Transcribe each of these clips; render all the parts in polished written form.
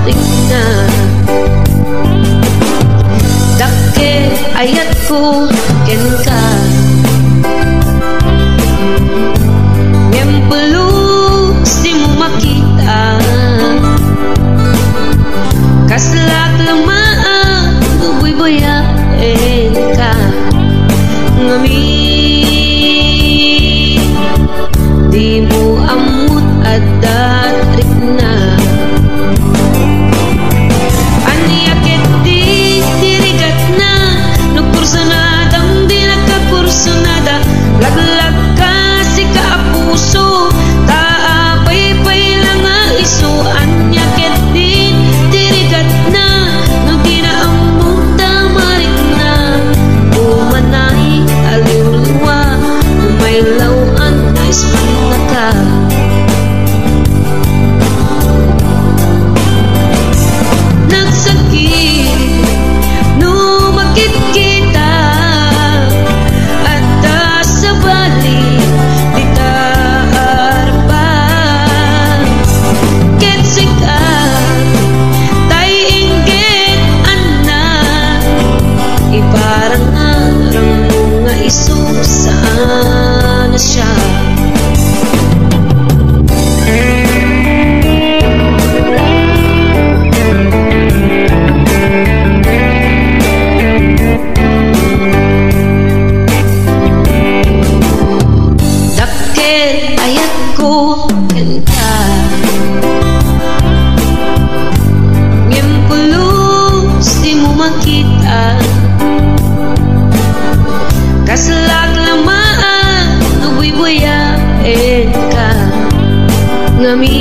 dating na. Dake ayat ko ken ka ngempelus di mo makita kaslak lemaan nubuy-buyain ka ngami di mo amut adat rikna anyakit di dirigat na nagkursanadang di nagkakursanada laglag ka si kaapuso taapay-pay lang nga iso anyakit di dirigat na no di na amut tamarik na umanay aliw-liwa umaylaw anais manaka nagsakit no makit kita at sa bali di ta arpan ketsika tay inggit anak iparang arang mo nga iso saan na siya. Dakit ayat ko ken ka ngempulus di mo makita kaslak lamaan nubuy-buyain ka ngami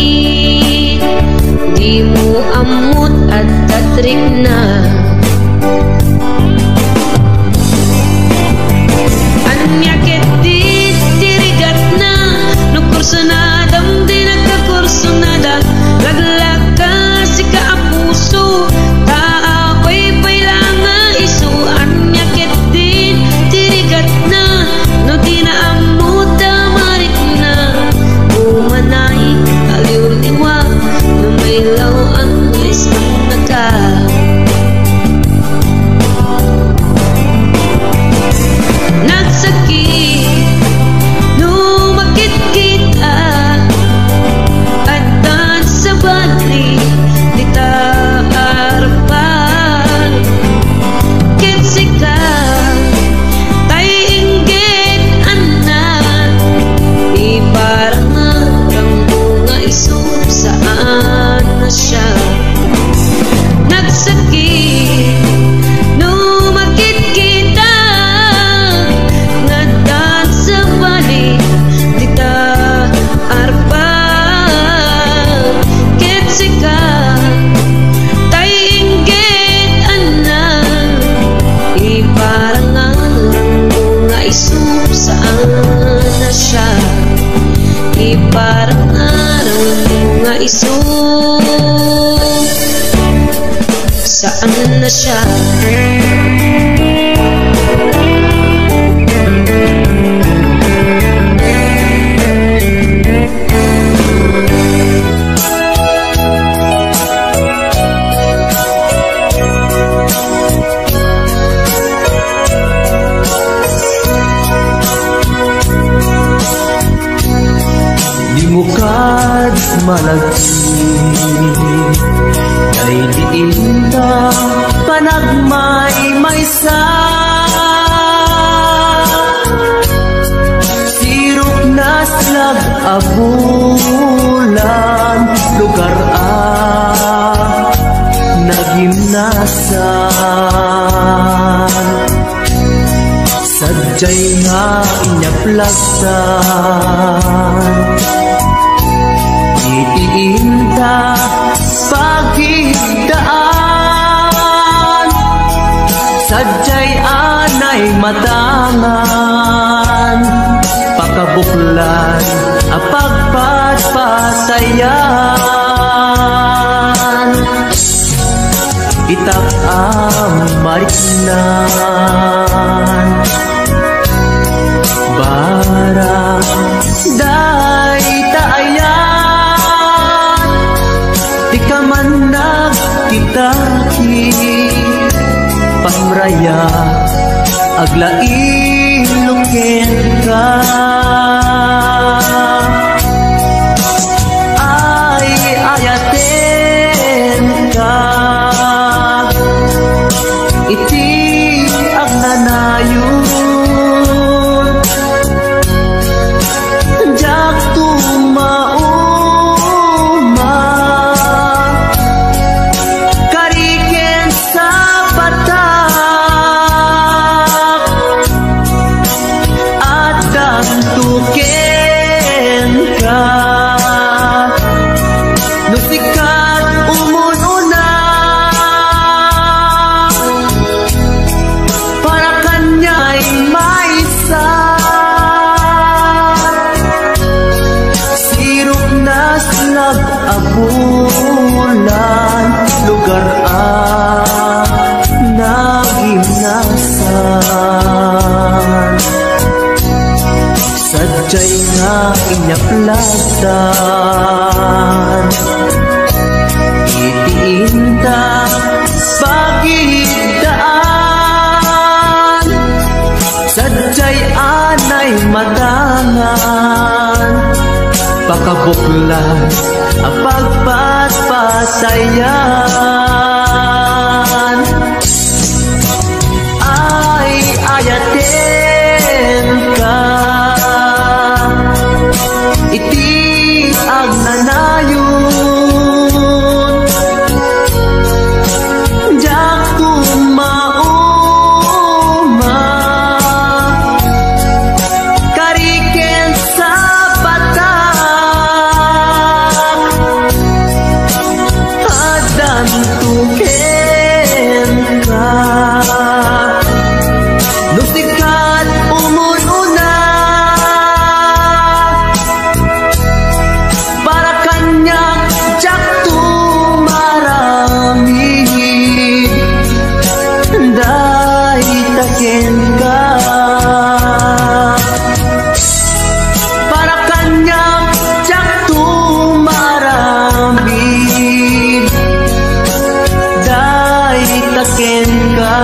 di mo amut at tatrik na anyakit di dirigat na nagkursanadang di nagkakursanada laglag ka si kaapuso taapay-pay lang nga iso anyakit di dirigat na no di na amut tamarik na umanay aliw-liwa numaylaw ang isang naka nagsakit no makit kita at sa bali di ta arpan ketsika tay inggit anak iparang arang mo nga iso saan na siya. Nagsakit no makit kita ngadan sa bali di ta arpan ketsika tay inggit anak iparang arang mo nga iso saan na siya iparang arang mo nga iso saan na siya. Di mo kad malagsi ay diin ta panagmay-maysa sirok na slag abulan lugar nagimnasan sadyay nga inyaplagsan itiinta paghigdaan sadyay anay matangan pakabuklan apagpatpatayan itak ang mariknan bara day taayan di ka man nag aglaing luken ka ay ayaten ka iti agnanayon jak tumauma kariken sa batak at dantuken ka nusikat umununa para kanya'y maisa sirok nas nag-abulan lugar nagimnasan sadyay nga inyaplasan itiinta pagigdaan sadyay anay matangan pakabuklan ang pagpatpasayan ay ayaten ka iti agnanayon jak tumauma kariken sa batak adan tuken ka nusikat umununa para kanyang jak tumarami day taken ka para kanyang jak tumarami day taken ka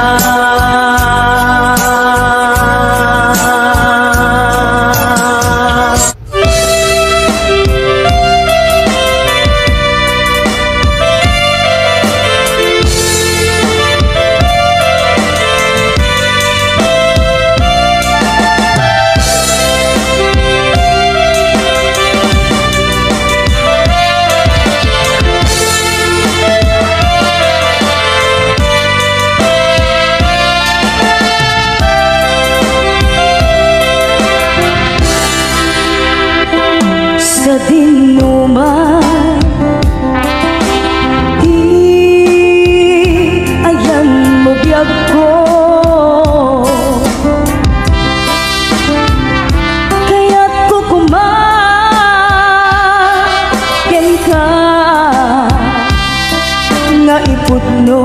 sa dinuman di ayan mo biyag ko kaya't kukumayan ka nga iputno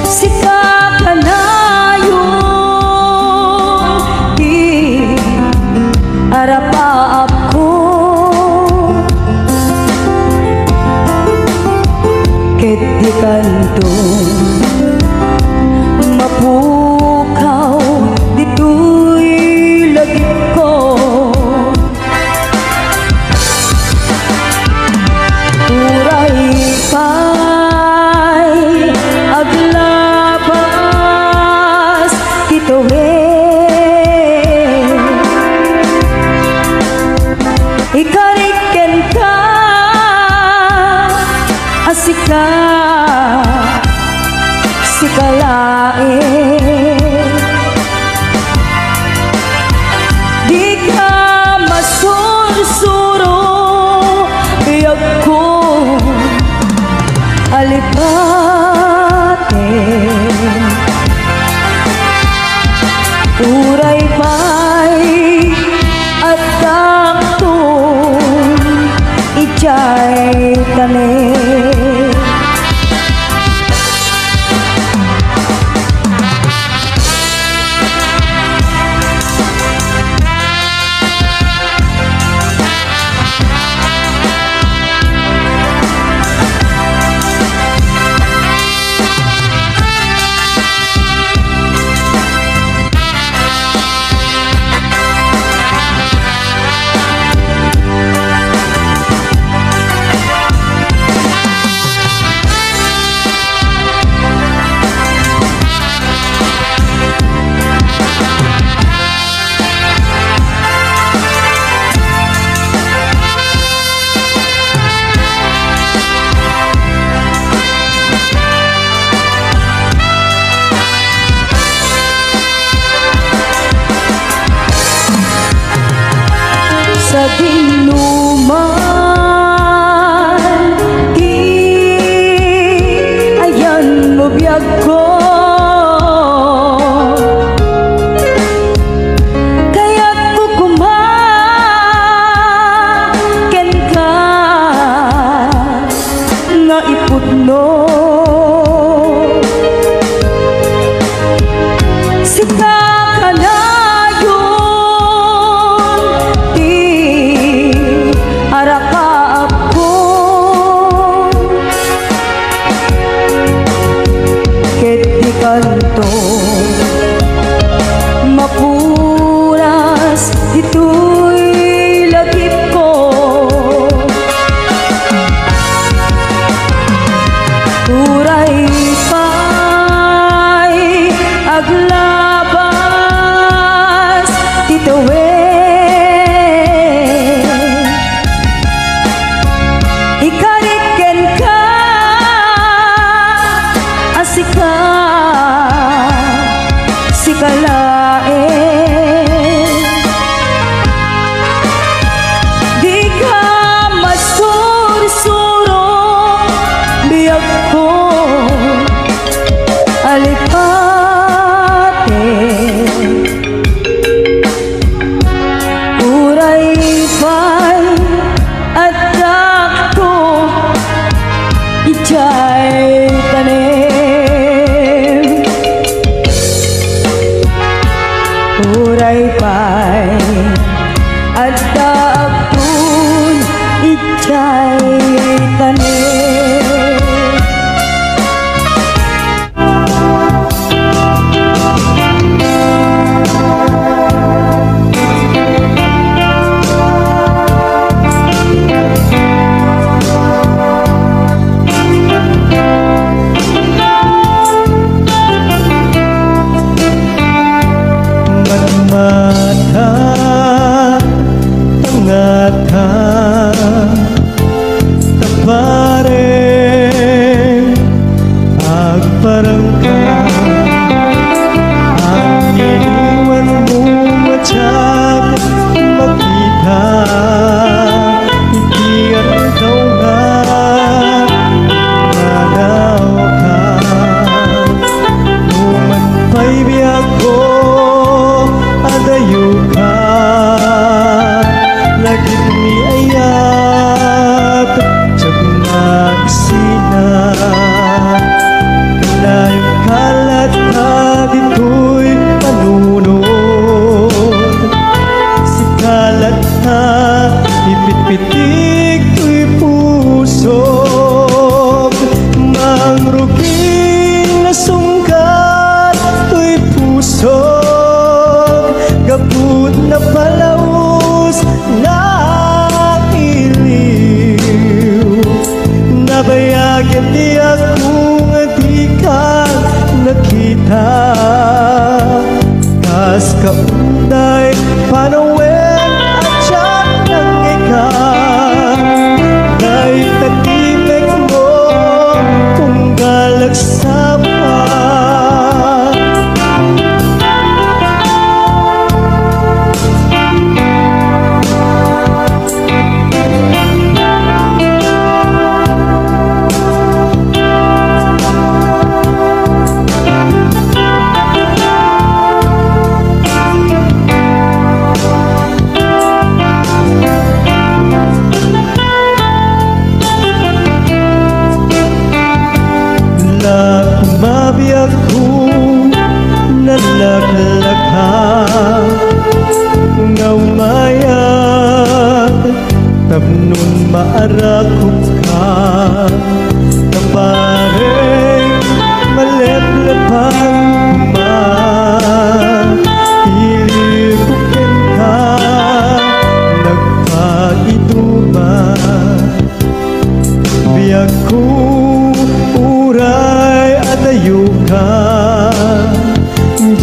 sika ka na arapaap ko ket di kanto mapukaw dito'y lagip ko uray pa'y aglabas kito'y ikariken ka asika sikalain di ka masursuro biyag ko alipatin uray pa'y at taktong ijay tanin laging numan di ayan mo biyag ko kaya't kukumaken ka nga ipudno sika ka na kanto mapulas ito'y lagip ko uray pa'y aglabas titawin ikariken ka asika sikalain di ka masursuro biyag ko alipate uray pa'y adak ko ijay tanim uray pa'y adda akong ijay tanim mata tangata tapare agparangka ang iniwan mo matiyag makita ikiyan daw nga nanaw ka numan pa'y biyag ko adayo ka lagi ni ayat jab na isina kanayong kalat ka dito'y panunod si kalat na ipit-pitik to'y pusog mangruging na sungkat to'y pusog gapud na palaus na iliw nabayagan di akong di ka nakita kas kaunday panawin at siyak ng ikaw dahil tagimik mo kung galagsawa mabiyag ko nalaklaka nga umayag tapnon maarakot ka nabareng maleplepang ilipukin ka nagpaituba biyag ko uray adayo ka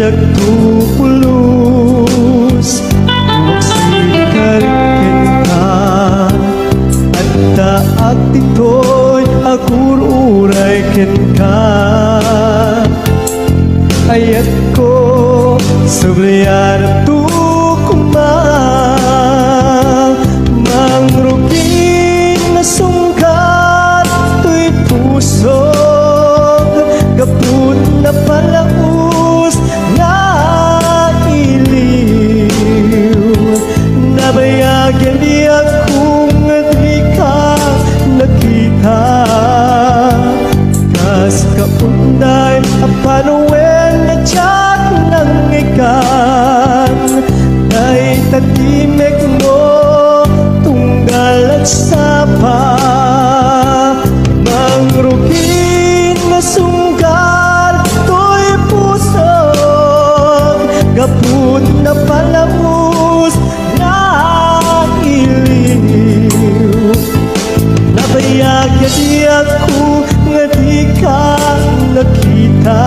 jagto pulus magsikarikin ka at taak dito'y agur uray ken ka ayat ko sabliyan at tukumang tatimek mo tunggal at sapa mangrugin na sunggal to'y pusog gapud na palamos na iliw nabayag di ako nga di ka nakita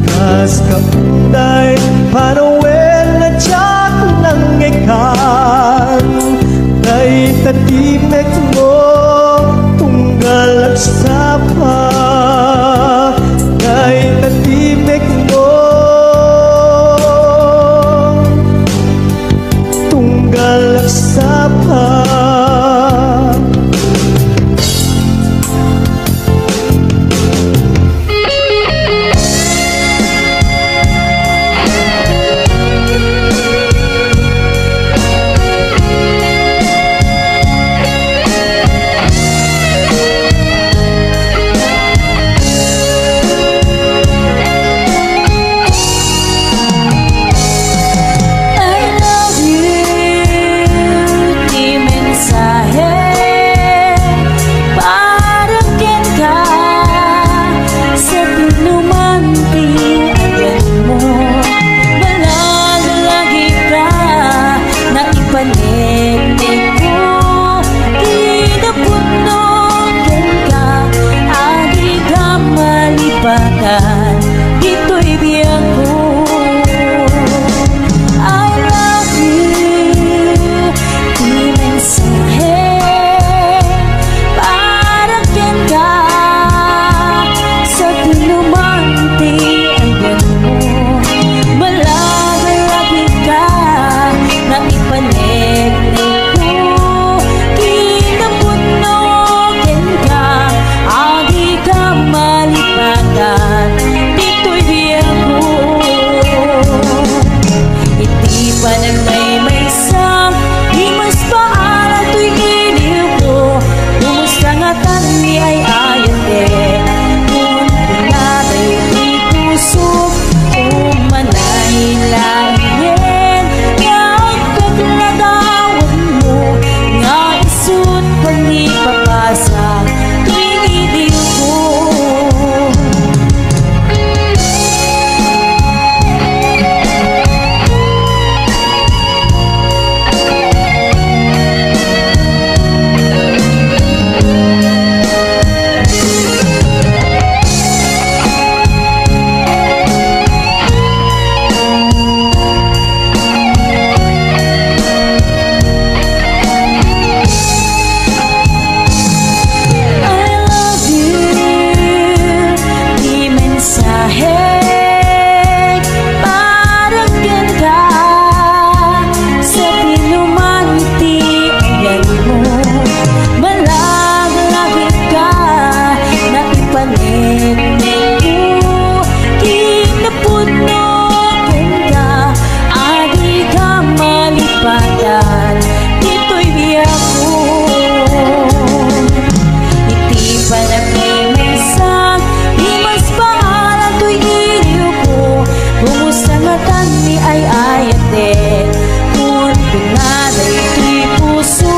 kas kaunday panawen na tiyak ng ikan day tatimek mo tunggal at sapa day tatimek mo tunggal at sapa. Dito'y biyang ko I love you di mensahe para ken ka sa tinumanti ang mo malagay ka na ipanig ko kinapuno ken ka agi ka malipagan dito'y biyang ko iti pa nagmay-maysang di mas paaral to'y iliw ko kumusta nga tani ay ayon din kung pinatay di puso umanay lahin nga kagladawan mo nga isut panipapasa to'y iliw ko dito'y biyang ko iti pa nagmay-maysang di mas paaral to'y iliw ko kumusta nga tani ay ayate kung pinaday to'y puso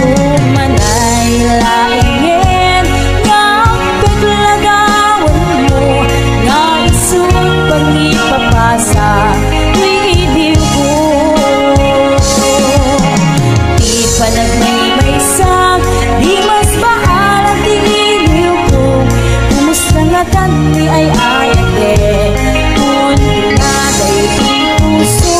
umanay laingin nga kaglagawan mo nga isut pangipapasa to'y iliw ko pa nagmay-maysang di mas paaral di iliw ko kumusta nga tani ay ayate kung pinaday di puso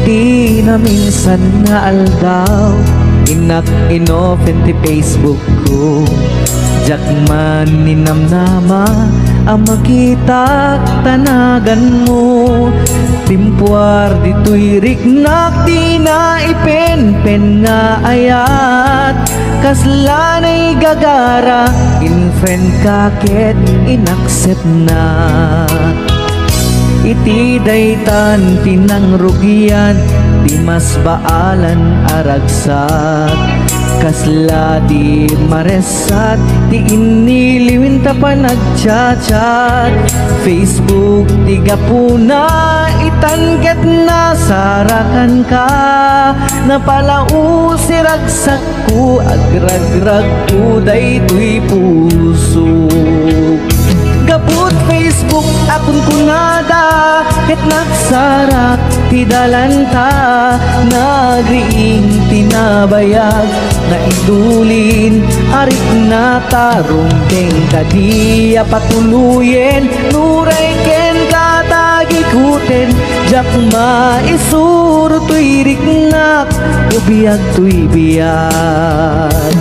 Ti na minsan nga aldaw inak inopen ti Facebook ko. Jak man ninamnama ang makita tanagan mo. Timpuar dito'y riknak di na ipen-pen nga ayat. Kaslanay gagara in friend kaket inaccept na. Iti daytan tinang rugian di mas baalan aragsat. Kasla di maresat di iniliwin ta pa nagchat-chat. Facebook di gapuna itanket na sarakan ka. Napalau si ragsak ko agragrag ko daytoy puso. Gaput Facebook akon kunada ket nagsarak ti dalanta. Nagriing tinabayag na idulin arik na tarumpeng kadiya patuluyen. Nuray ken katagikuten jak maisuro tuy riknak ubiyag tuy biyag.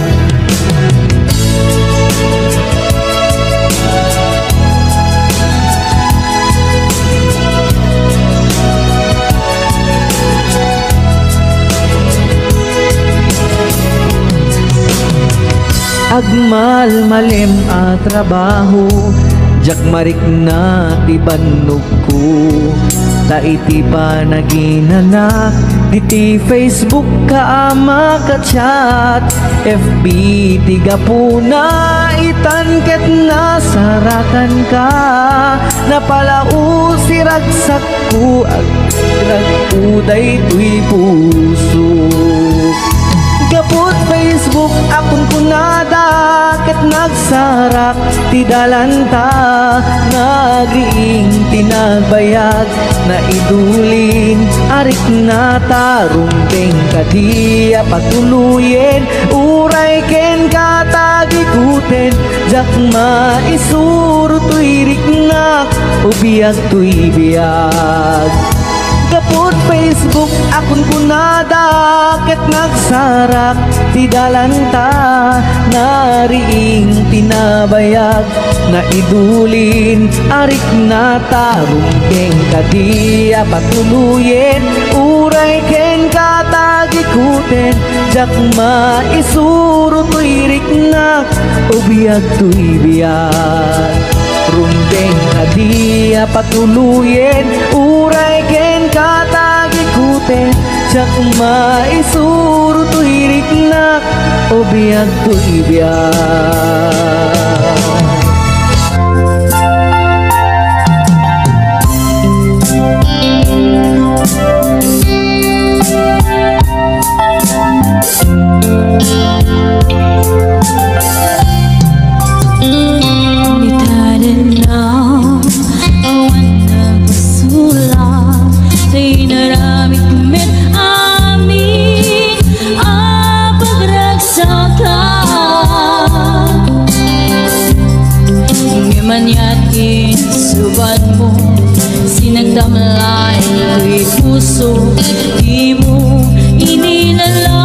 Agmal malem a trabaho jak marik na ti bannog ko. Ta iti pa naginanak iti Facebook ka ama ka chat. FB ti gapuna itanket na sarakan ka. Napalau si ragsak ko agrag uday tuy puso. Gaput Facebook akon kunada ket nagsarak ti dalanta. Nagriing tinagbayag na idulin arik na tarumpeng kadiya patuluyen. Uray ken katagikuten jak maisuro tuy riknak ubiyag tuy biyag. Gaput Facebook akon kunada ket nagsarak ti dalanta. Nariing tinabayag na idulin arik na tarumpeng kadiya patuluyen. Uray ken katagikuten jak maisuro tuy riknak ubiyag tuy biyag. Rumbeng kadiya patuluyen. Uray ken katagikuten jak maisuro tuy riknak ubiyag tuy biyag. Manyatin subat mo sinagdamlay tuy puso. Di mo inilala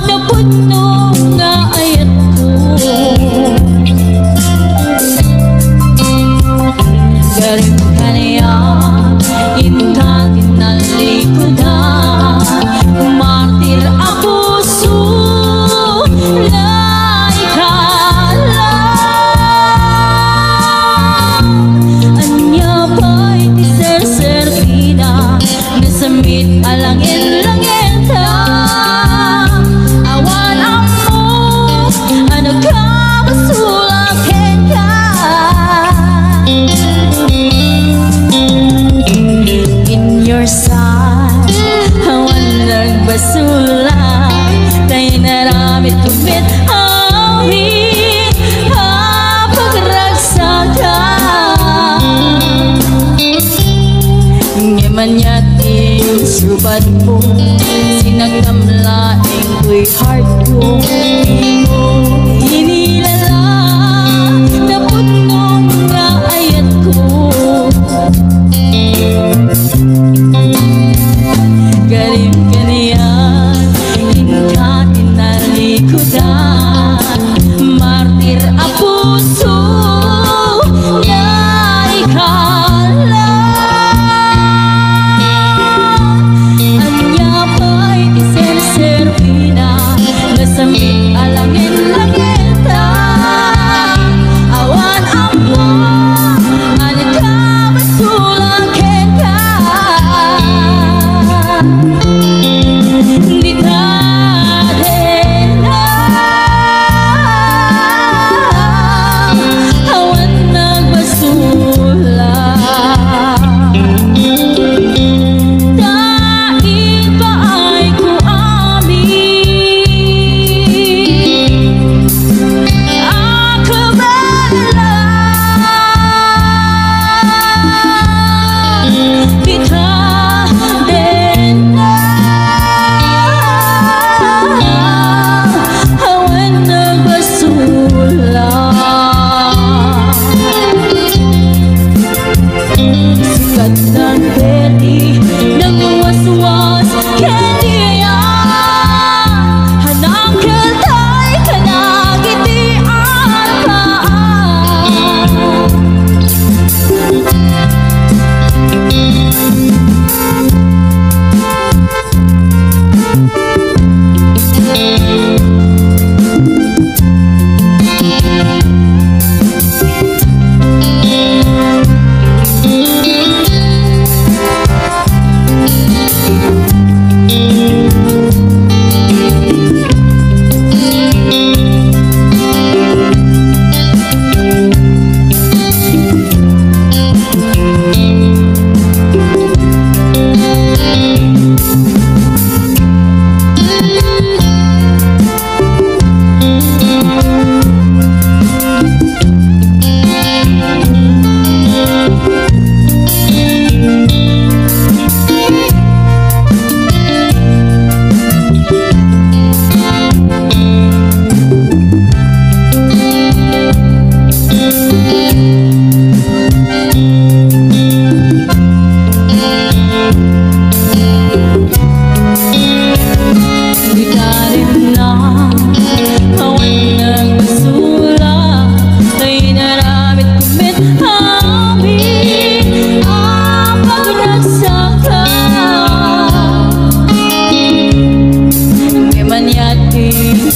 na puno nga ayat ko. Galing ka niya intatin na likodan. Martir ako alangin-langin ta. Awan ako ano ka masulakin ka. In your side awan nagbasula. Tayo naramit tumit amin pagragsak ka. Ngamanyatin subat mo sinagdamlaing tuy heart ko. Di mo inilala na punong nga ayat ko. Nasamit alangin-langin ta awan ampo anit ka basulakin ka di ta din na awan nagbasula dahil pa ay ko Gandang pwede ng waswas kaya hanang kiltay kanagitian pa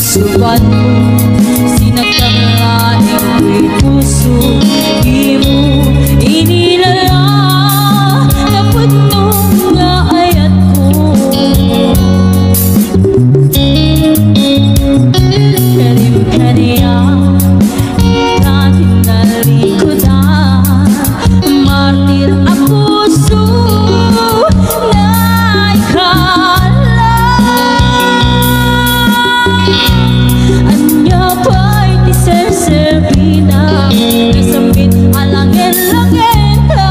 subat sinagtang laing puso di mo inilala dapat nung ayat ko karim kaniya natin nalikodan martir ang puso na ikala anya pa'y di serserpina nasamit alangin-langin ka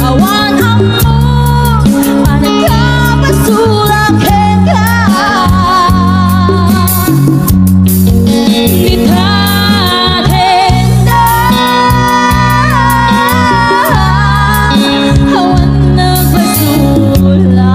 awan ang mo anak ka basulakin ka di tatin na awan nagbasula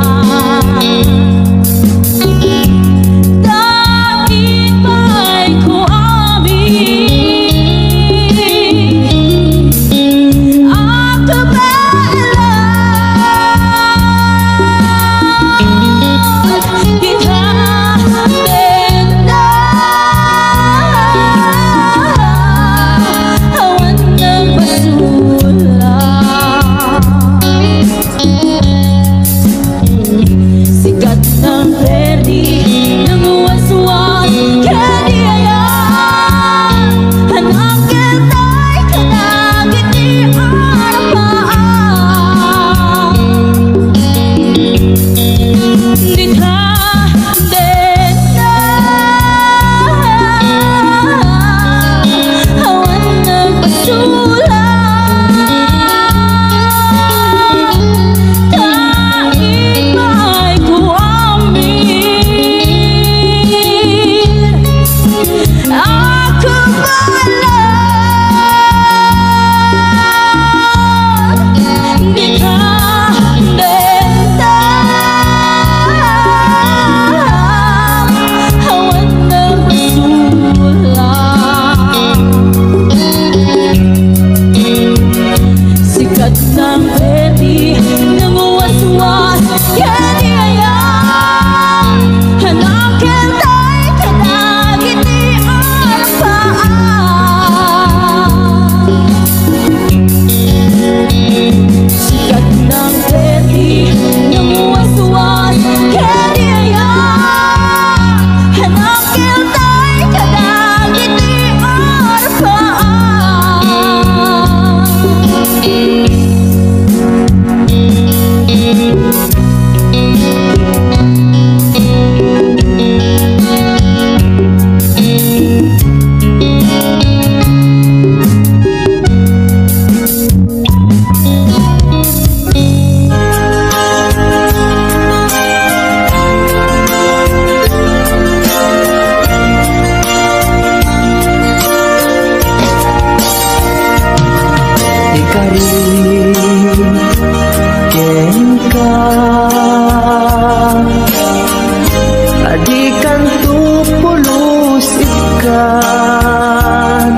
Adikan tu pulos ikan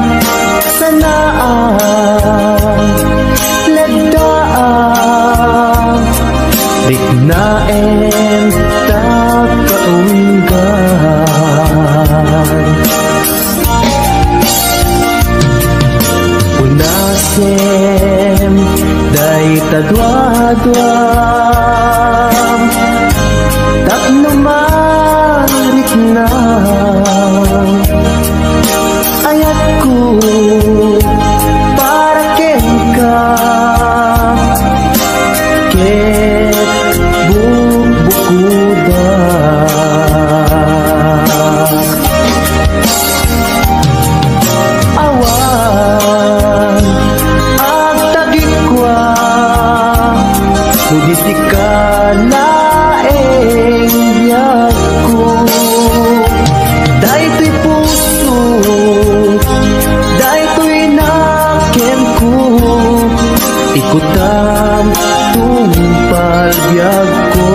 sanaan lagdaan rignaen takaunggan unasem day tadwadwam tapno marik na ayat ko para kenka ket bukuda awan agtagikwa nuditikala daytoy puso, daytoy naken ko, ikutam tumpal biyag ko.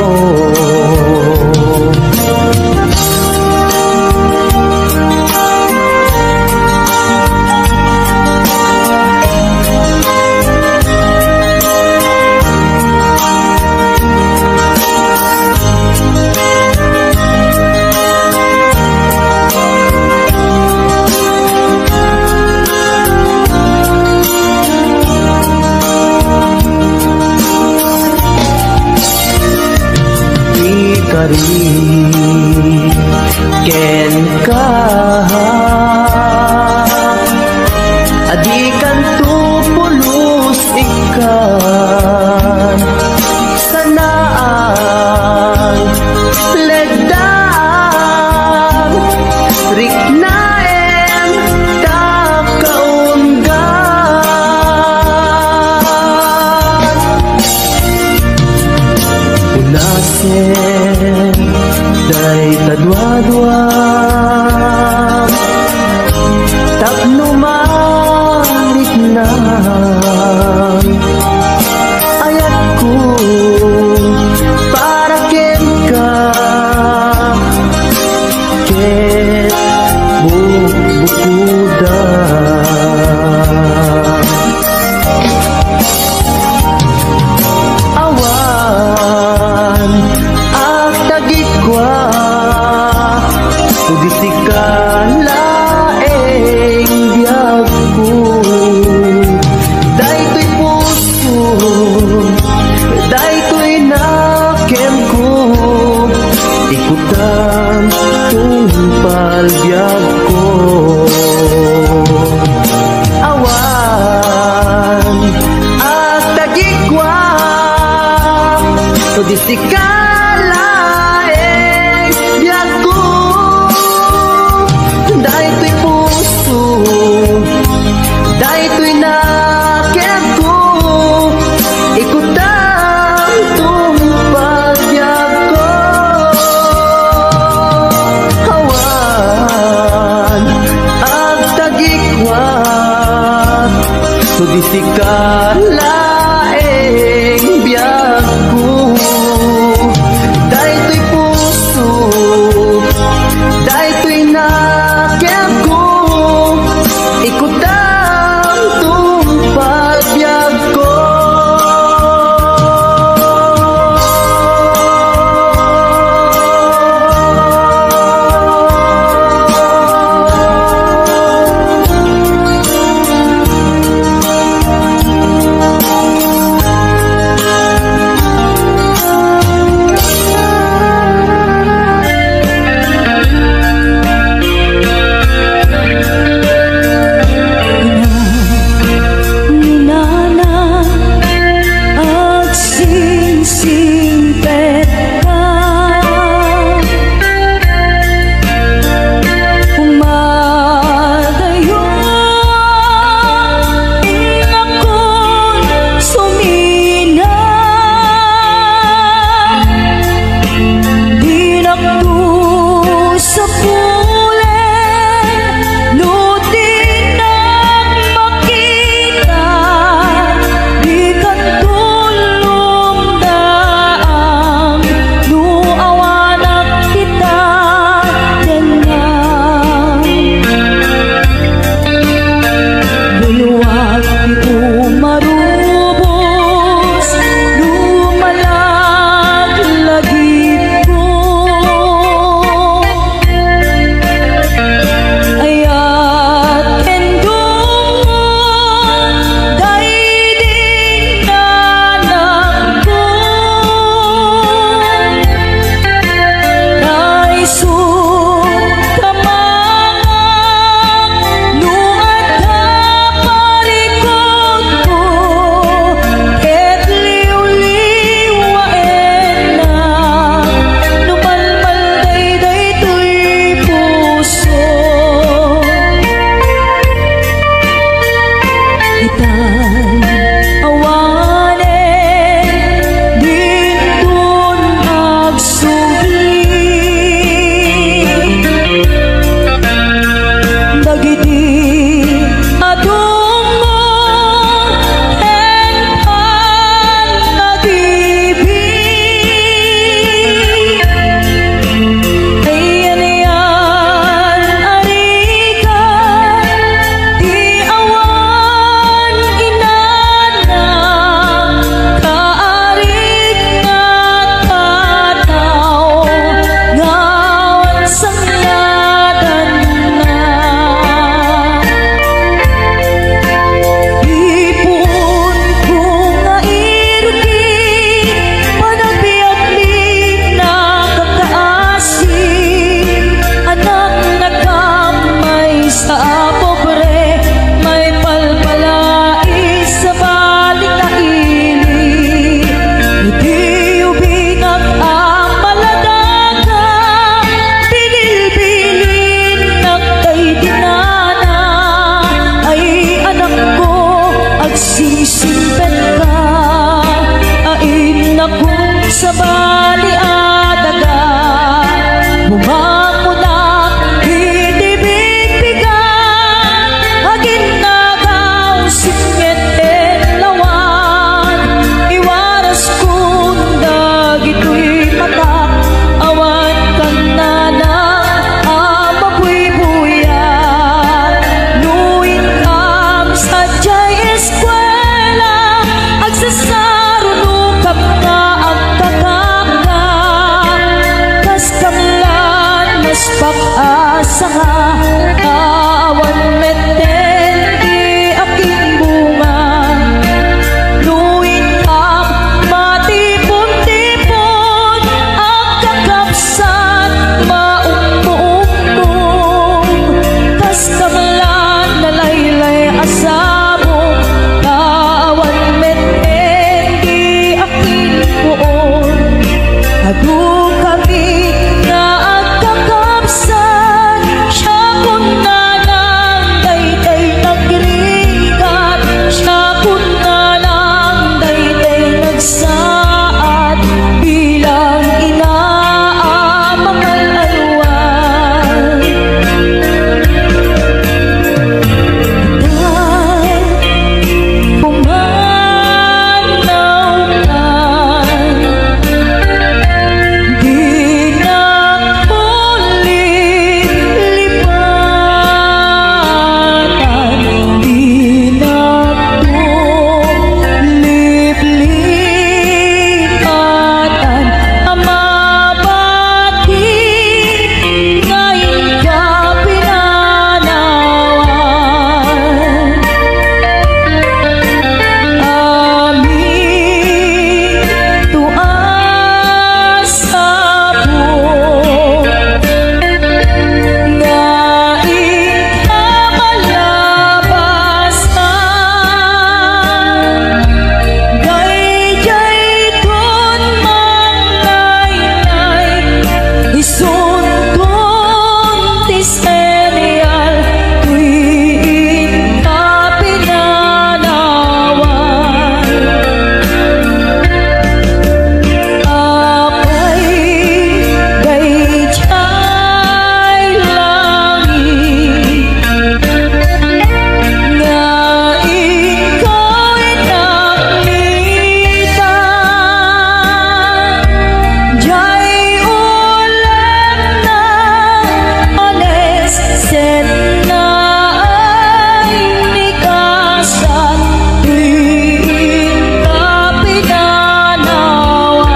Ken ka adikan tu pulos ikan sanaan legdang riknaen takaunggan unasen day tadwadwam tapno marik na ayat ko para kenka ket bukuda awan agtagikwa tudisikan saka awan meten di aking bunga luin ang matipon-tipon ang kakapsat maumbo-umbong kas kamlan nalaylay asamo awan meten di aking buon adu kami na agkakapsan siya kung nalang dayday nagrigat siya kung nalang dayday nagsaad bilang inaamang alwan pumanaw ka di na ulit-lipatan di na tulip-lipatan ang mabati ngayon ka pinanawan aming tuas sa buong ngaing kamalabasan gayjay kun manlaylay isun kun tiserial tuwing ka pinanawan apay gayjay langit nga ikaw'y naglitan jay ulan na ones sen na ay nikasan tuwing ka pinanawan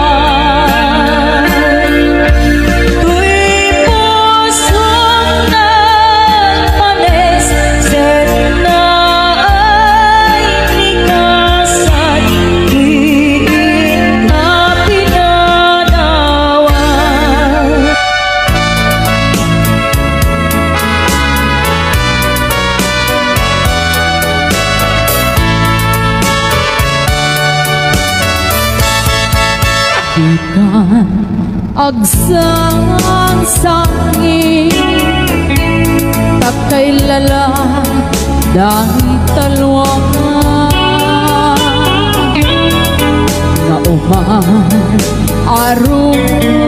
tuwing pusong nagpanes sen na ay nikasan tuwing ka pinanawan ikan agsang sangin takay lala dahil talwang na uman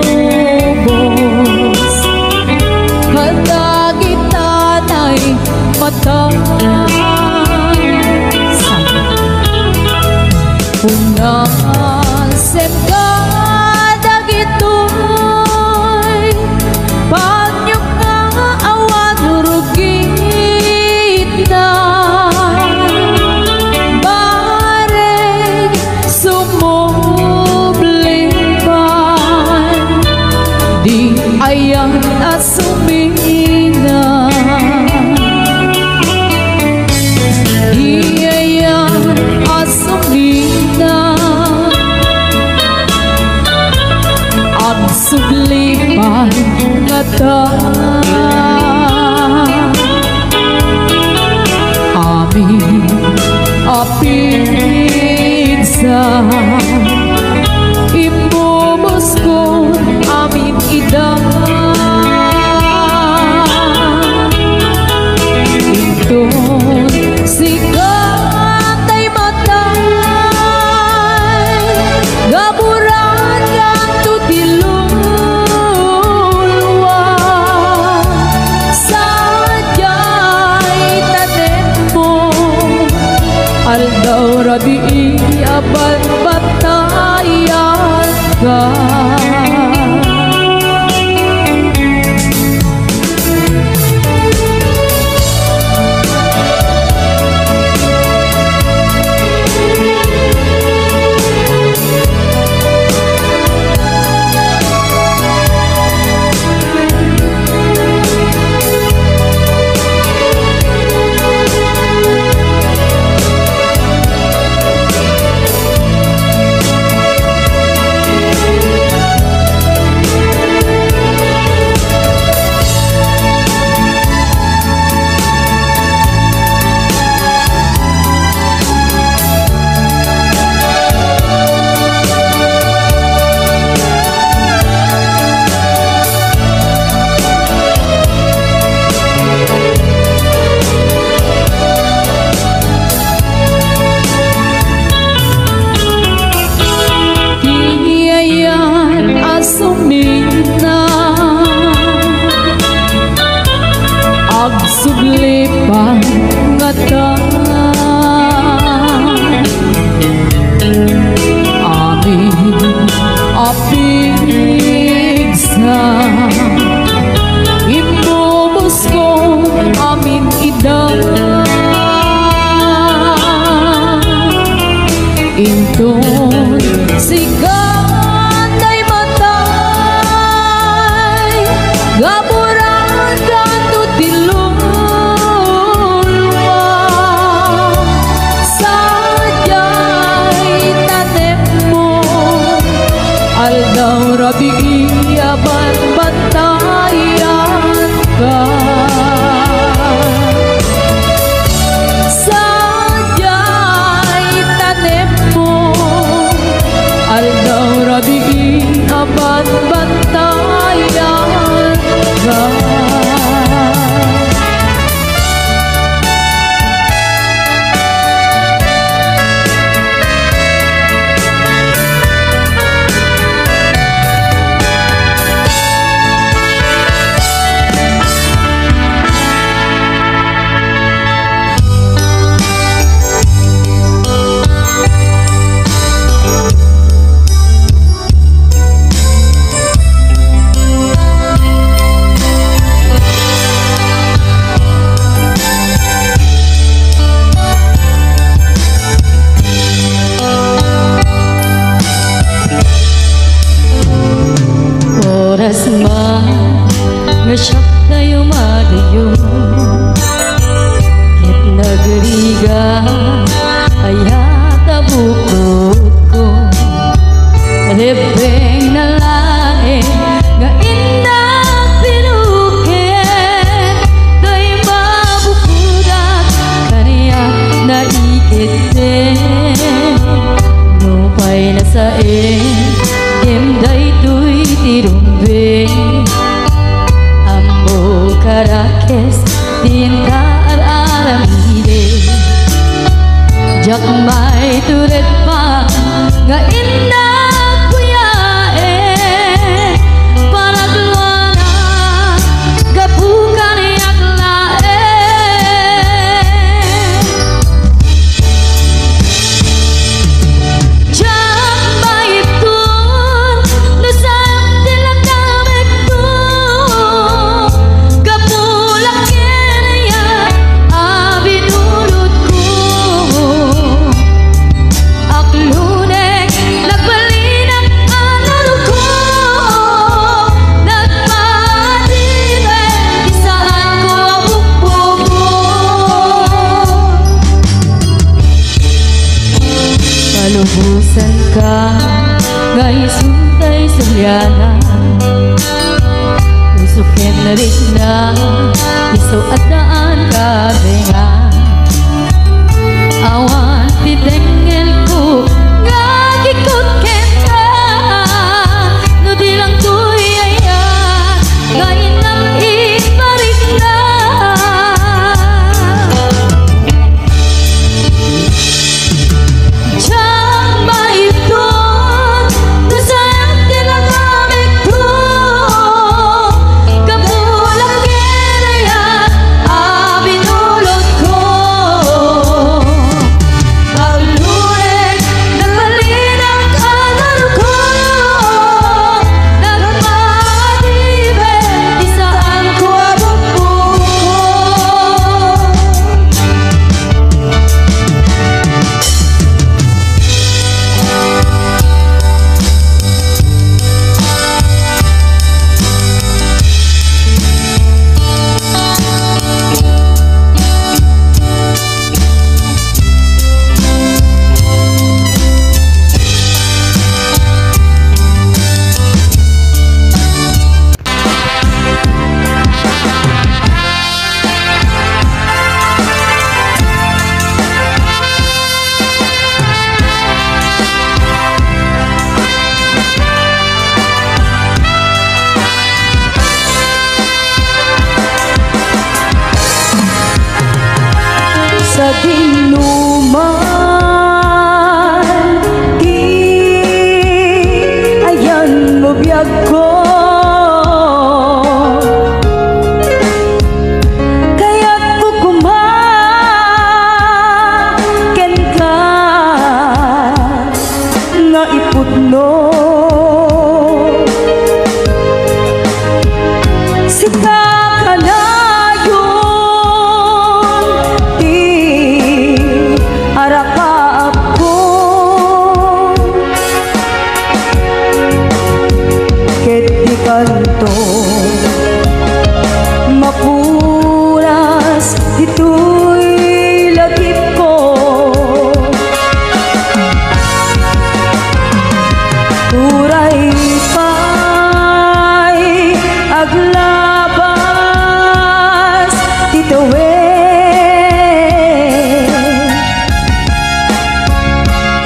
arubos kadagitan ay matasan unasem ka dagitoy panyok nga awan rugit na bareng sumublipan di ayan asumina di ayan asumina ang sublipan nga ta amin apinsa imbubos ko amin idang itong sikat ay matay gaburan ka tutiluluwa siya kayo madayo Kit nagriga ayata bukod ko Rebeng na lae nga indang pinukit Day mabukudat kaniya naikite Nupay na sain Day tuy tirumbe Ambo karakes Tinta ar-aramide Jak may turet pa Nga inda kuyae Para duluana Gabukan yak lae Lubusan ka ngay suntay sulyana Usukin na rin na iso at daan ka benga Awan titengel ko nga gikot kenta No di lang tuy ayan ngayon lang iparik na Sa dinuman di ayan mo biyag ko Kaya't kukumaken ka nga ipudno Sika ka na kanto mapuras ito'y lagip ko Uray pa'y aglabas tituwin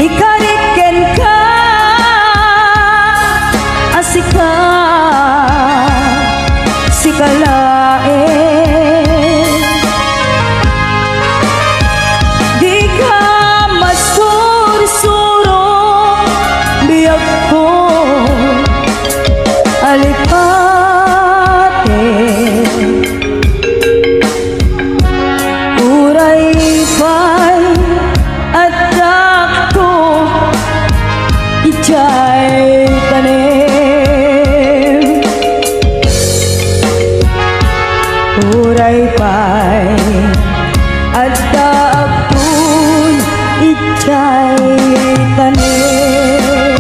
Ikariken ka asika Sikalae di ka masuri-suro biyag ko alipate uray pa'y adak ko ijay tanim Uray pa'y adda apun ijay tanim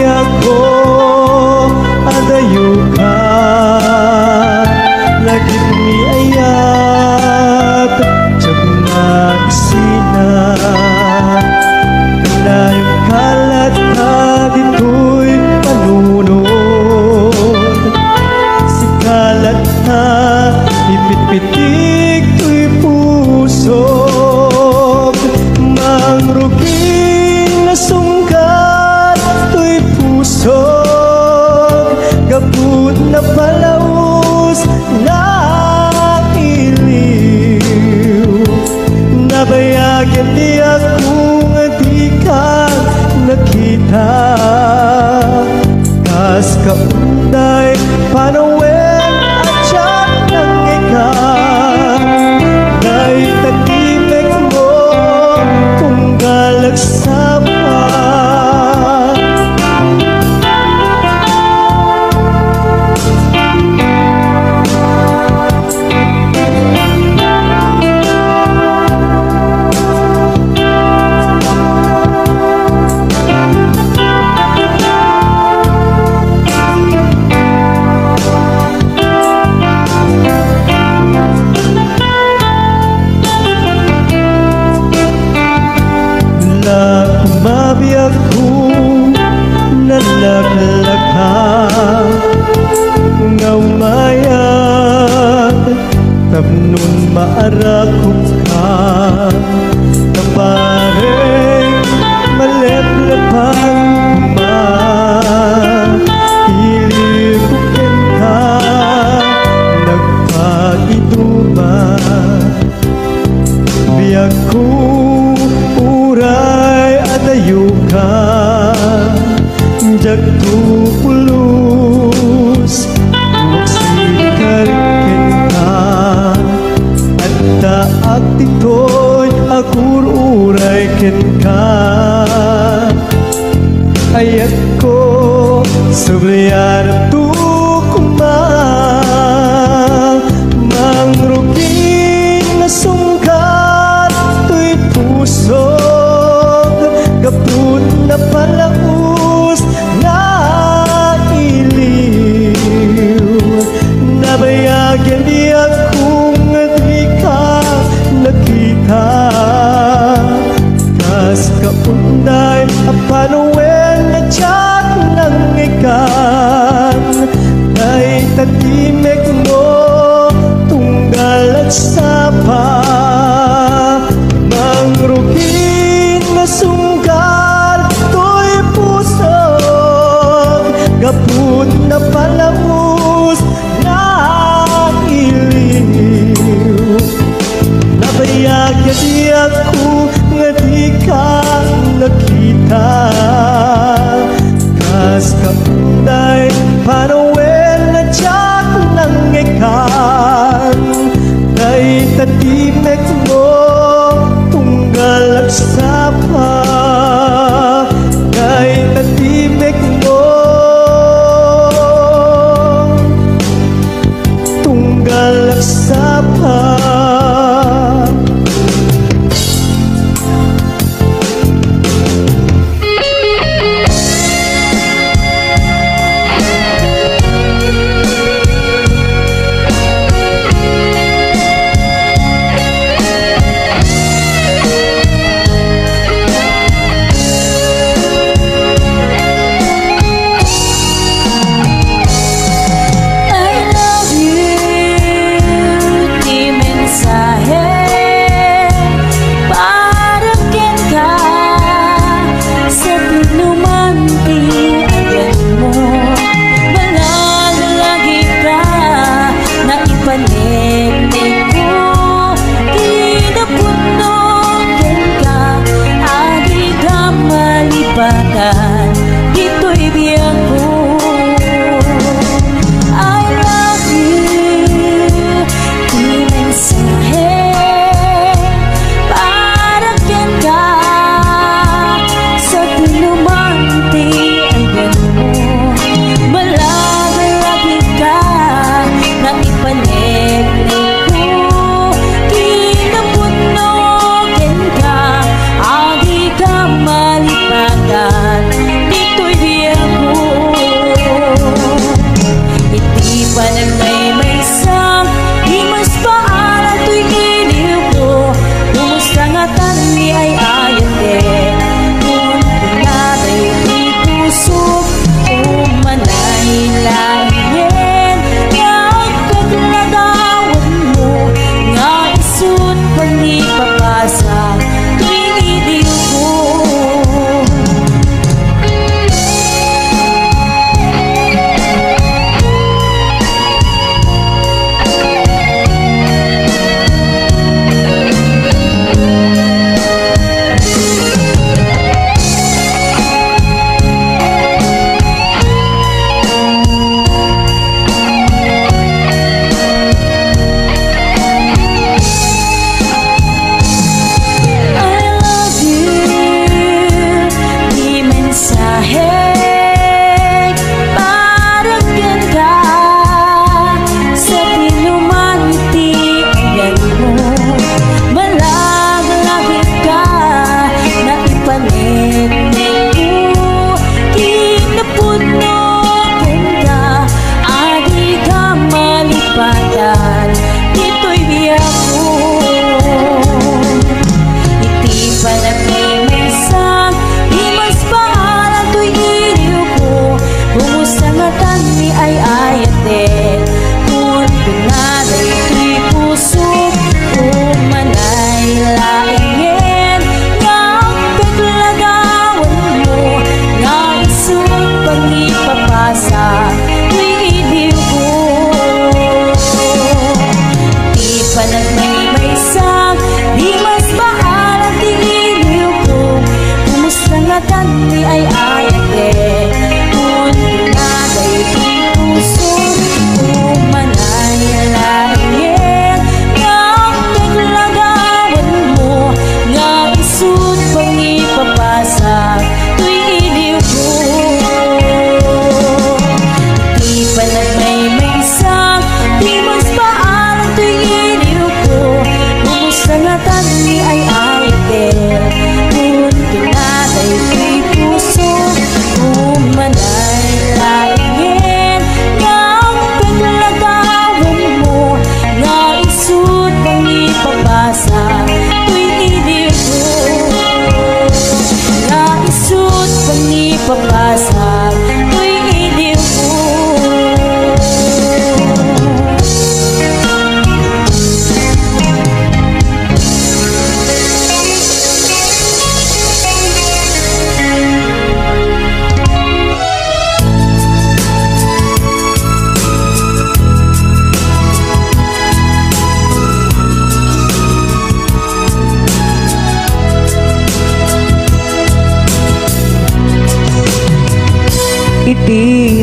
ako adayo ka lagit ni ayat jab magsina kanayong kalat ka dito'y panunod si kalat na pipit-pitik to'y puso mangruging na sungkat to'y puso gabut na palaus na iliw nabayagan di akong di ka nakita kas kaunday panawen at siyak ng ikaw dahil tagimik mo tunggal agsama Kumabiyag ko nalaglaka ngaw mayag tapnon maarakot ka kapareng maleplepang ilikukin ka nagpaiduba biyag ko uray adayo ka jagto pulus magsikarikin ka at taak dito'y agur uray ken ka ayat ko sabliyan tukuma mangruging na sungkat to'y puso kaput na palaus na iliw nabayagan di akong di ka nakita kas kaunday apanuwen na tiyak ng ikan dahil tagimik mo tunggal at sapa mangruging na sunggal to'y pusog gaput na palamus na iliw nabayagan di ako nga di ka nakita kas kaunday panawen na tiyak ng ikan dahil tagimik mo tunggal agsapa dahil tagimik mo tunggal agsapa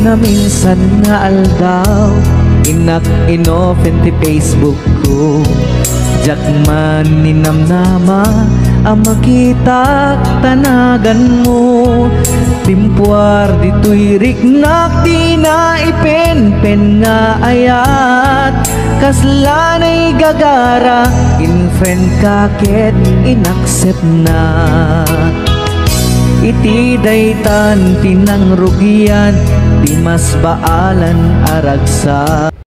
na minsan nga aldaw inak inopen ti Facebook ko jak man ninamnama ang makita tanagan mo timpuar dito'y riknak di na ipen-pen nga ayat kaslanay gagara in friend kaket inaccept na iti daytan tinang rugian di mas baalan aragsa